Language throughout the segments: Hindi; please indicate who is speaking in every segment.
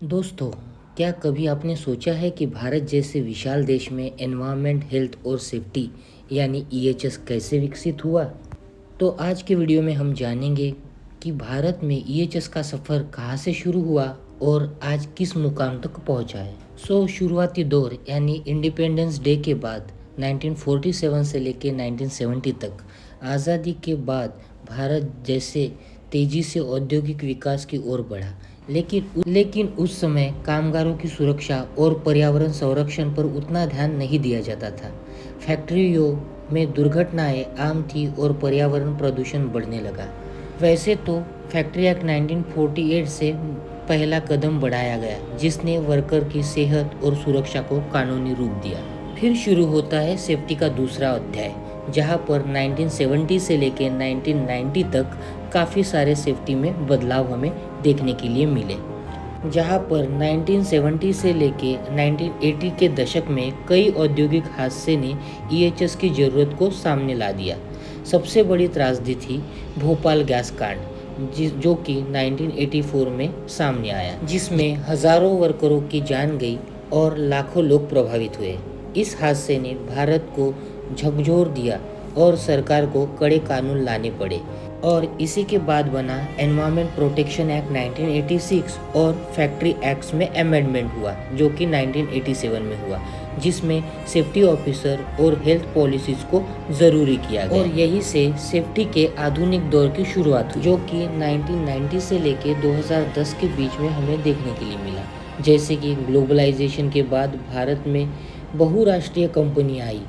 Speaker 1: दोस्तों, क्या कभी आपने सोचा है कि भारत जैसे विशाल देश में एनवायरनमेंट, हेल्थ और सेफ्टी यानी ईएचएस कैसे विकसित हुआ? तो आज के वीडियो में हम जानेंगे कि भारत में ईएचएस का सफ़र कहाँ से शुरू हुआ और आज किस मुकाम तक पहुँचा है। शुरुआती दौर यानी इंडिपेंडेंस डे के बाद 1947 से लेकर 1970 तक आज़ादी के बाद भारत जैसे तेज़ी से औद्योगिक विकास की ओर बढ़ा, लेकिन उस समय कामगारों की सुरक्षा और पर्यावरण संरक्षण पर उतना ध्यान नहीं दिया जाता था। फैक्ट्रियों में दुर्घटनाएं आम थी और पर्यावरण प्रदूषण बढ़ने लगा। वैसे तो फैक्ट्री एक्ट 1948 से पहला कदम बढ़ाया गया, जिसने वर्कर की सेहत और सुरक्षा को कानूनी रूप दिया। फिर शुरू होता है सेफ्टी का दूसरा अध्याय, जहां पर 1970 से लेकर 1990 तक काफ़ी सारे सेफ्टी में बदलाव हमें देखने के लिए मिले। जहां पर 1970 से लेके 1980 के दशक में कई औद्योगिक हादसे ने ईएचएस की ज़रूरत को सामने ला दिया। सबसे बड़ी त्रासदी थी भोपाल गैस कांड, जो कि 1984 में सामने आया, जिसमें हज़ारों वर्करों की जान गई और लाखों लोग प्रभावित हुए। इस हादसे ने भारत को झकझोर दिया और सरकार को कड़े कानून लाने पड़े, और इसी के बाद बना एनवायरनमेंट प्रोटेक्शन एक्ट 1986 और फैक्ट्री एक्ट्स में अमेंडमेंट हुआ, जो कि 1987 में हुआ, जिसमें सेफ्टी ऑफिसर और हेल्थ पॉलिसीज को ज़रूरी किया गया। और यही से सेफ्टी के आधुनिक दौर की शुरुआत हुई, जो कि 1990 से लेकर 2010 के बीच में हमें देखने के लिए मिला। जैसे कि ग्लोबलाइजेशन के बाद भारत में बहुराष्ट्रीय कंपनियां आई।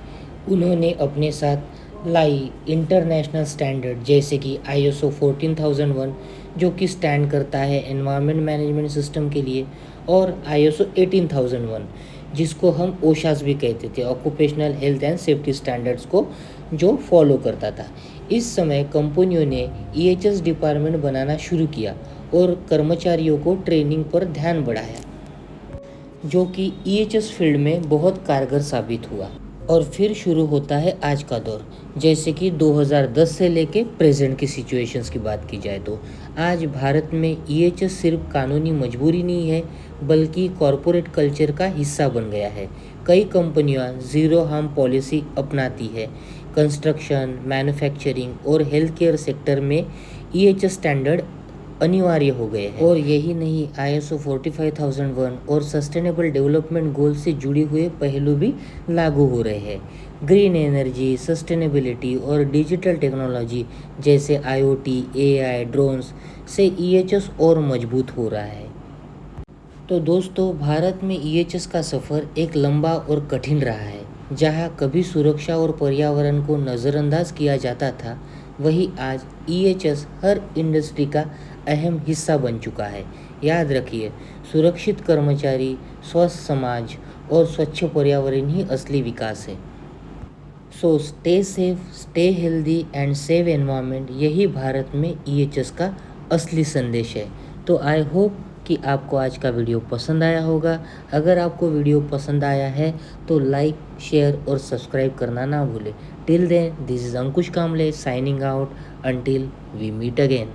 Speaker 1: उन्होंने अपने साथ लाई इंटरनेशनल स्टैंडर्ड, जैसे कि ISO 14001, जो कि स्टैंड करता है एनवायरनमेंट मैनेजमेंट सिस्टम के लिए, और ISO 18001, जिसको हम ओशास भी कहते थे, occupational health and safety standards को जो फॉलो करता था। इस समय कंपनियों ने EHS डिपार्टमेंट बनाना शुरू किया और कर्मचारियों को ट्रेनिंग पर ध्यान बढ़ाया, जो कि EHS फील्ड में बहुत कारगर साबित हुआ। और फिर शुरू होता है आज का दौर। जैसे कि 2010 से लेके प्रेजेंट की सिचुएशंस की बात की जाए तो आज भारत में EHS सिर्फ कानूनी मजबूरी नहीं है, बल्कि कॉरपोरेट कल्चर का हिस्सा बन गया है। कई कंपनियां ज़ीरो हार्म पॉलिसी अपनाती है। कंस्ट्रक्शन, मैन्युफैक्चरिंग और हेल्थ केयर सेक्टर में EHS स्टैंडर्ड अनिवार्य हो गए हैं। और यही नहीं, ISO 45001 और सस्टेनेबल डेवलपमेंट गोल से जुड़े हुए पहलू भी लागू हो रहे हैं। ग्रीन एनर्जी, सस्टेनेबिलिटी और डिजिटल टेक्नोलॉजी जैसे IoT, AI, ड्रोन्स से EHS और मजबूत हो रहा है। तो दोस्तों, भारत में EHS का सफ़र एक लंबा और कठिन रहा है। जहां कभी सुरक्षा और पर्यावरण को नज़रअंदाज किया जाता था, वही आज EHS हर इंडस्ट्री का अहम हिस्सा बन चुका है। याद रखिए, सुरक्षित कर्मचारी, स्वस्थ समाज और स्वच्छ पर्यावरण ही असली विकास है। So stay safe, stay healthy and save environment, यही भारत में EHS का असली संदेश है। तो आई होप कि आपको आज का वीडियो पसंद आया होगा। अगर आपको वीडियो पसंद आया है तो लाइक, शेयर और सब्सक्राइब करना ना भूलें। Till then, this is Ankush Kamle signing out. Until we meet again.